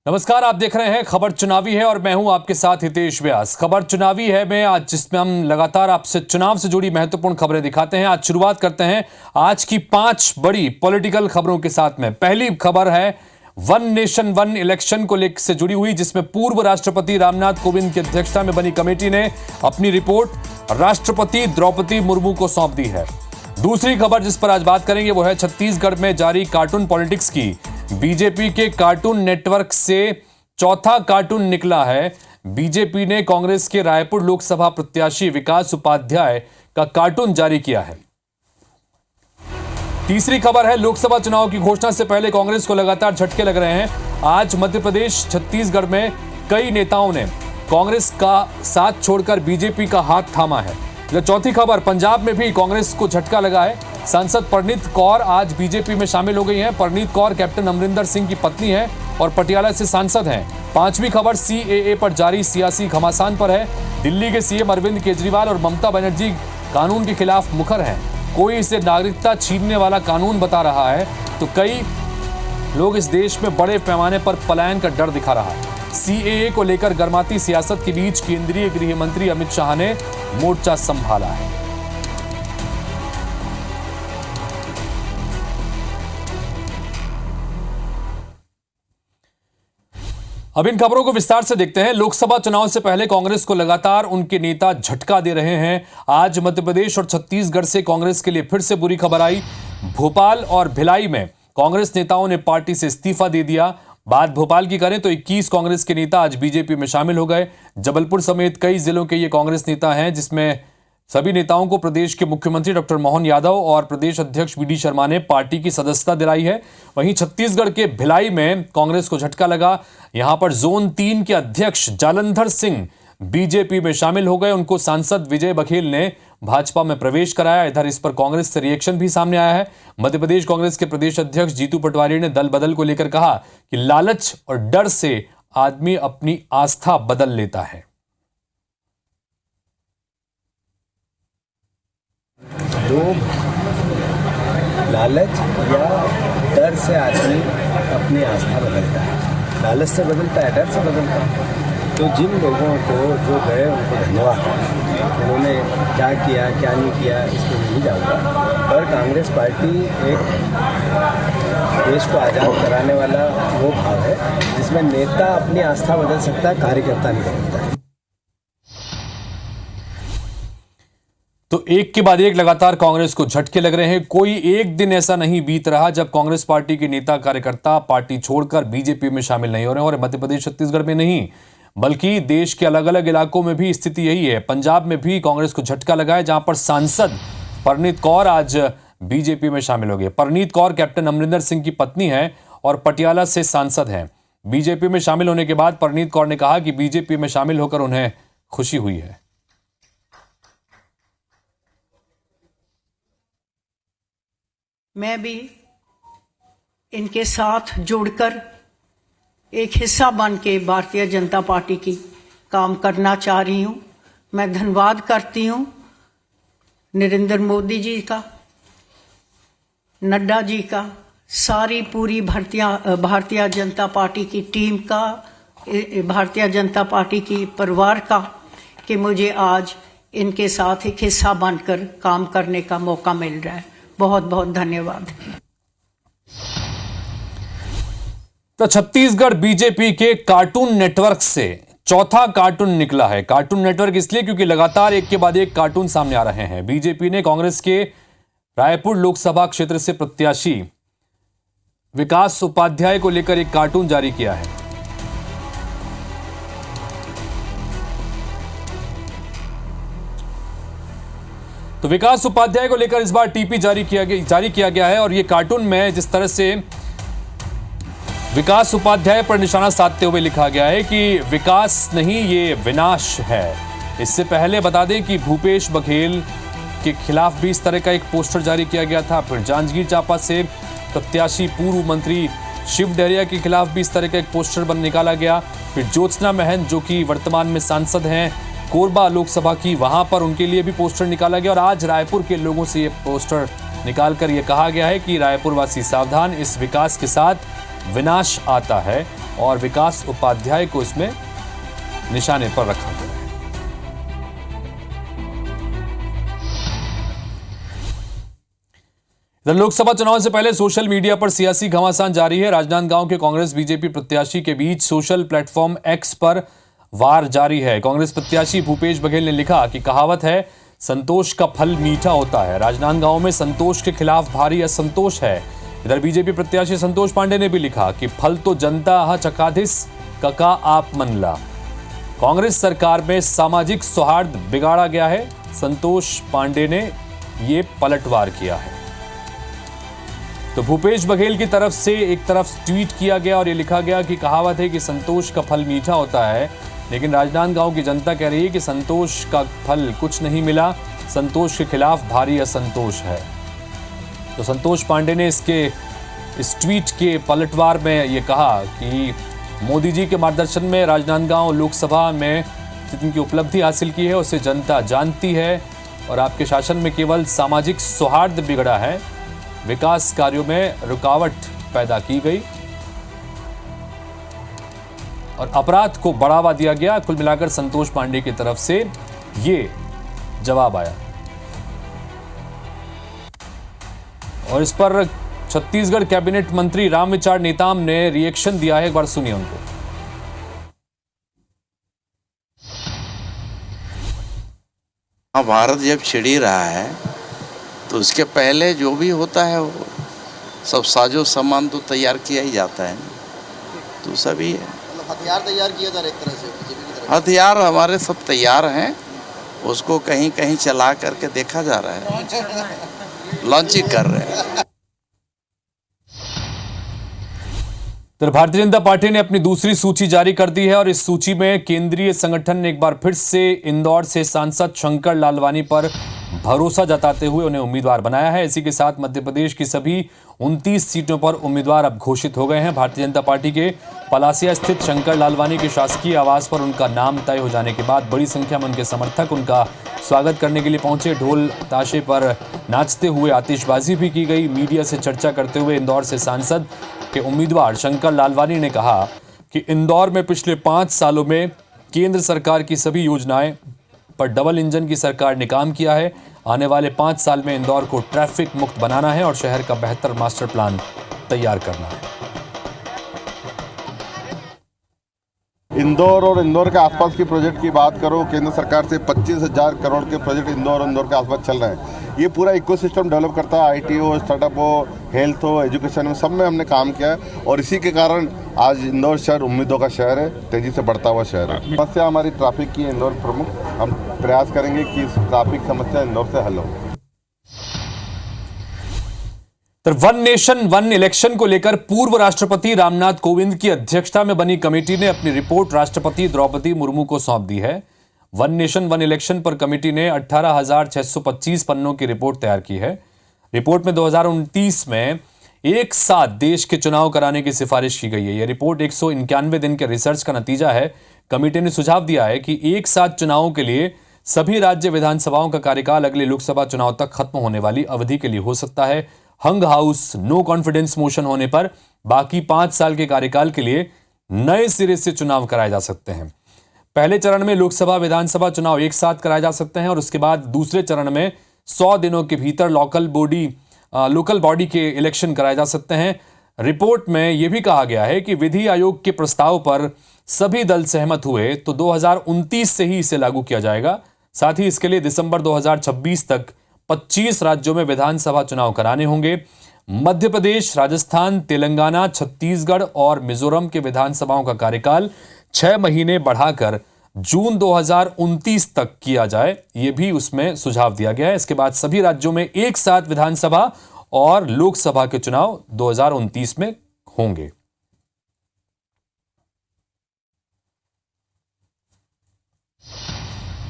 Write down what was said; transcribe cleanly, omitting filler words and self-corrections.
नमस्कार, आप देख रहे हैं खबर चुनावी है और मैं हूं आपके साथ हितेश व्यास। खबर चुनावी है में आज जिसमें हम लगातार आपसे चुनाव से जुड़ी महत्वपूर्ण खबरें दिखाते हैं। आज शुरुआत करते हैं आज की 5 बड़ी पॉलिटिकल खबरों के साथ में। पहली खबर है वन नेशन वन इलेक्शन को लेकर से जुड़ी हुई, जिसमें पूर्व राष्ट्रपति रामनाथ कोविंद की अध्यक्षता में बनी कमेटी ने अपनी रिपोर्ट राष्ट्रपति द्रौपदी मुर्मू को सौंप दी है। दूसरी खबर जिस पर आज बात करेंगे वो है छत्तीसगढ़ में जारी कार्टून पॉलिटिक्स की। बीजेपी के कार्टून नेटवर्क से चौथा कार्टून निकला है। बीजेपी ने कांग्रेस के रायपुर लोकसभा प्रत्याशी विकास उपाध्याय का कार्टून जारी किया है। तीसरी खबर है लोकसभा चुनाव की घोषणा से पहले कांग्रेस को लगातार झटके लग रहे हैं। आज मध्य प्रदेश छत्तीसगढ़ में कई नेताओं ने कांग्रेस का साथ छोड़कर बीजेपी का हाथ थामा है। चौथी खबर पंजाब में भी कांग्रेस को झटका लगा है। सांसद परनीत कौर आज बीजेपी में शामिल हो गई हैं। परनीत कौर कैप्टन अमरिंदर सिंह की पत्नी हैं और पटियाला से सांसद हैं। पांचवी खबर सीएए पर जारी सियासी घमासान पर है। दिल्ली के सीएम अरविंद केजरीवाल और ममता बनर्जी कानून के खिलाफ मुखर हैं। कोई इसे नागरिकता छीनने वाला कानून बता रहा है तो कई लोग इस देश में बड़े पैमाने पर पलायन का डर दिखा रहा है। सीएए को लेकर गर्माती सियासत के बीच केंद्रीय गृह मंत्री अमित शाह ने मोर्चा संभाला है। अब इन खबरों को विस्तार से देखते हैं। लोकसभा चुनाव से पहले कांग्रेस को लगातार उनके नेता झटका दे रहे हैं। आज मध्य प्रदेश और छत्तीसगढ़ से कांग्रेस के लिए फिर से बुरी खबर आई। भोपाल और भिलाई में कांग्रेस नेताओं ने पार्टी से इस्तीफा दे दिया। बात भोपाल की करें तो 21 कांग्रेस के नेता आज बीजेपी में शामिल हो गए। जबलपुर समेत कई जिलों के ये कांग्रेस नेता हैं, जिसमें सभी नेताओं को प्रदेश के मुख्यमंत्री डॉक्टर मोहन यादव और प्रदेश अध्यक्ष वी डी शर्मा ने पार्टी की सदस्यता दिलाई है। वहीं छत्तीसगढ़ के भिलाई में कांग्रेस को झटका लगा। यहां पर जोन 3 के अध्यक्ष जालंधर सिंह बीजेपी में शामिल हो गए। उनको सांसद विजय बघेल ने भाजपा में प्रवेश कराया। इधर इस पर कांग्रेस से रिएक्शन भी सामने आया है। मध्य प्रदेश कांग्रेस के प्रदेश अध्यक्ष जीतू पटवारी ने दल बदल को लेकर कहा कि लालच और डर से आदमी अपनी आस्था बदल लेता है। लोग लालच या डर से आदमी अपनी आस्था बदलता है। लालच से बदलता है, डर से बदलता है। तो जिन लोगों को जो गए उनको धन्यवाद। उन्होंने क्या किया क्या नहीं किया इसमें नहीं जाऊँगा, पर कांग्रेस पार्टी एक देश को आज़ाद कराने वाला वो भाव है जिसमें नेता अपनी आस्था बदल सकता है, कार्यकर्ता नहीं बदलता है। तो एक के बाद एक लगातार कांग्रेस को झटके लग रहे हैं। कोई एक दिन ऐसा नहीं बीत रहा जब कांग्रेस पार्टी के नेता कार्यकर्ता पार्टी छोड़कर बीजेपी में शामिल नहीं हो रहे हैं। और मध्य प्रदेश छत्तीसगढ़ में नहीं बल्कि देश के अलग अलग इलाकों में भी स्थिति यही है। पंजाब में भी कांग्रेस को झटका लगा है, जहां पर सांसद परनीत कौर आज बीजेपी में शामिल हो गए। परनीत कौर कैप्टन अमरिंदर सिंह की पत्नी है और पटियाला से सांसद हैं। बीजेपी में शामिल होने के बाद परनीत कौर ने कहा कि बीजेपी में शामिल होकर उन्हें खुशी हुई है। मैं भी इनके साथ जुड़कर एक हिस्सा बन के भारतीय जनता पार्टी की काम करना चाह रही हूँ। मैं धन्यवाद करती हूँ नरेंद्र मोदी जी का, नड्डा जी का, सारी पूरी भारतीय जनता पार्टी की टीम का, भारतीय जनता पार्टी की परिवार का, कि मुझे आज इनके साथ एक हिस्सा बनकर काम करने का मौका मिल रहा है। बहुत बहुत धन्यवाद। तो छत्तीसगढ़ बीजेपी के कार्टून नेटवर्क से चौथा कार्टून निकला है। कार्टून नेटवर्क इसलिए क्योंकि लगातार एक के बाद एक कार्टून सामने आ रहे हैं। बीजेपी ने कांग्रेस के रायपुर लोकसभा क्षेत्र से प्रत्याशी विकास उपाध्याय को लेकर एक कार्टून जारी किया है। तो विकास उपाध्याय को लेकर इस बार टीपी जारी किया गया है और यह कार्टून में जिस तरह से विकास उपाध्याय पर निशाना साधते हुए लिखा गया है कि विकास नहीं ये विनाश है। इससे पहले बता दें कि भूपेश बघेल के खिलाफ भी इस तरह का एक पोस्टर जारी किया गया था। फिर जांजगीर चांपा से प्रत्याशी पूर्व मंत्री शिव डहरिया के खिलाफ भी इस तरह का एक पोस्टर निकाला गया। फिर ज्योत्सना महंत जो कि वर्तमान में सांसद हैं कोरबा लोकसभा की, वहां पर उनके लिए भी पोस्टर निकाला गया। और आज रायपुर के लोगों से ये पोस्टर निकालकर ये कहा गया है कि रायपुर वासी सावधान, इस विकास के साथ विनाश आता है। और विकास उपाध्याय को इसमें निशाने पर रखा गया है। इधर लोकसभा चुनाव से पहले सोशल मीडिया पर सियासी घमासान जारी है। राजनांदगांव के कांग्रेस बीजेपी प्रत्याशी के बीच सोशल प्लेटफॉर्म एक्स पर वार जारी है। कांग्रेस प्रत्याशी भूपेश बघेल ने लिखा कि कहावत है, संतोष का फल मीठा होता है। राजनांदगांव में संतोष के खिलाफ भारी असंतोष है। इधर बीजेपी प्रत्याशी संतोष पांडे ने भी लिखा कि फल तो जनता ह चकाधिस कका आप मनला। कांग्रेस सरकार में सामाजिक सौहार्द बिगाड़ा गया है। संतोष पांडे ने ये पलटवार किया है। तो भूपेश बघेल की तरफ से एक तरफ ट्वीट किया गया और ये लिखा गया कि कहावत है कि संतोष का फल मीठा होता है, लेकिन राजनांदगांव की जनता कह रही है कि संतोष का फल कुछ नहीं मिला, संतोष के खिलाफ भारी असंतोष है। तो संतोष पांडे ने इस ट्वीट के पलटवार में ये कहा कि मोदी जी के मार्गदर्शन में राजनांदगांव लोकसभा में जितनी उपलब्धि हासिल की है उसे जनता जानती है और आपके शासन में केवल सामाजिक सौहार्द बिगड़ा है, विकास कार्यों में रुकावट पैदा की गई और अपराध को बढ़ावा दिया गया। कुल मिलाकर संतोष पांडे की तरफ से ये जवाब आया और इस पर छत्तीसगढ़ कैबिनेट मंत्री रामविचार नेताम ने रिएक्शन दिया है। एक बार सुनिए उनको। भारत जब छिड़ी रहा है तो उसके पहले जो भी होता है वो सब साजो सामान तो तैयार किया ही जाता है ना, तो सभी है। हथियार तैयार किया जा रहा है एक तरह से बीजेपी की तरफ। हथियार हमारे सब तैयार हैं, उसको कहीं कहीं चला करके देखा जा रहा है, लॉन्चिंग कर रहे हैं। तो भारतीय जनता पार्टी ने अपनी दूसरी सूची जारी कर दी है और इस सूची में केंद्रीय संगठन ने एक बार फिर से इंदौर से सांसद शंकर लालवानी पर भरोसा जताते हुए उन्हें उम्मीदवार बनाया है। इसी के साथ मध्य प्रदेश की सभी 29 सीटों पर उम्मीदवार अब घोषित हो गए हैं। भारतीय जनता पार्टी के पलासिया स्थित शंकर लालवानी के शासकीय आवास पर उनका नाम तय हो जाने के बाद बड़ी संख्या में उनके समर्थक उनका स्वागत करने के लिए पहुंचे। ढोल ताशे पर नाचते हुए आतिशबाजी भी की गई। मीडिया से चर्चा करते हुए इंदौर से सांसद के उम्मीदवार शंकर लालवानी ने कहा कि इंदौर में पिछले 5 सालों में केंद्र सरकार की सभी योजनाएं पर डबल इंजन की सरकार ने काम किया है। आने वाले 5 साल में इंदौर को ट्रैफिक मुक्त बनाना है और शहर का बेहतर मास्टर प्लान तैयार करना है। इंदौर और इंदौर के आसपास की प्रोजेक्ट की बात करो, केंद्र सरकार से 25,000 करोड़ के प्रोजेक्ट इंदौर और इंदौर के आसपास चल रहे हैं। ये पूरा इकोसिस्टम डेवलप करता है, आईटी हो, स्टार्टअप हो, हेल्थ हो, एजुकेशन हो, सब में हमने काम किया है और इसी के कारण आज इंदौर शहर उम्मीदों का शहर है, तेजी से बढ़ता हुआ शहर है। समस्या हमारी ट्रैफिक की है इंदौर प्रमुख, हम प्रयास करेंगे कि इस ट्रैफिक समस्या इंदौर से हल हो। वन नेशन वन इलेक्शन को लेकर पूर्व राष्ट्रपति रामनाथ कोविंद की अध्यक्षता में बनी कमेटी ने अपनी रिपोर्ट राष्ट्रपति द्रौपदी मुर्मू को सौंप दी है। वन नेशन वन इलेक्शन पर कमेटी ने 18,625 पन्नों की रिपोर्ट तैयार की है। रिपोर्ट में 2029 में एक साथ देश के चुनाव कराने की सिफारिश की गई है। यह रिपोर्ट 191 दिन के रिसर्च का नतीजा है। कमेटी ने सुझाव दिया है कि एक साथ चुनावों के लिए सभी राज्य विधानसभाओं का कार्यकाल अगले लोकसभा चुनाव तक खत्म होने वाली अवधि के लिए हो सकता है। हंग हाउस नो कॉन्फिडेंस मोशन होने पर बाकी 5 साल के कार्यकाल के लिए नए सिरे से चुनाव कराए जा सकते हैं। पहले चरण में लोकसभा विधानसभा चुनाव एक साथ कराए जा सकते हैं और उसके बाद दूसरे चरण में 100 दिनों के भीतर लोकल बॉडी के इलेक्शन कराए जा सकते हैं। रिपोर्ट में यह भी कहा गया है कि विधि आयोग के प्रस्ताव पर सभी दल सहमत हुए तो 2029 से ही इसे लागू किया जाएगा। साथ ही इसके लिए दिसंबर 2026 तक 25 राज्यों में विधानसभा चुनाव कराने होंगे। मध्य प्रदेश, राजस्थान, तेलंगाना, छत्तीसगढ़ और मिजोरम के विधानसभाओं का कार्यकाल 6 महीने बढ़ाकर जून 2029 तक किया जाए, यह भी उसमें सुझाव दिया गया है। इसके बाद सभी राज्यों में एक साथ विधानसभा और लोकसभा के चुनाव 2029 में होंगे।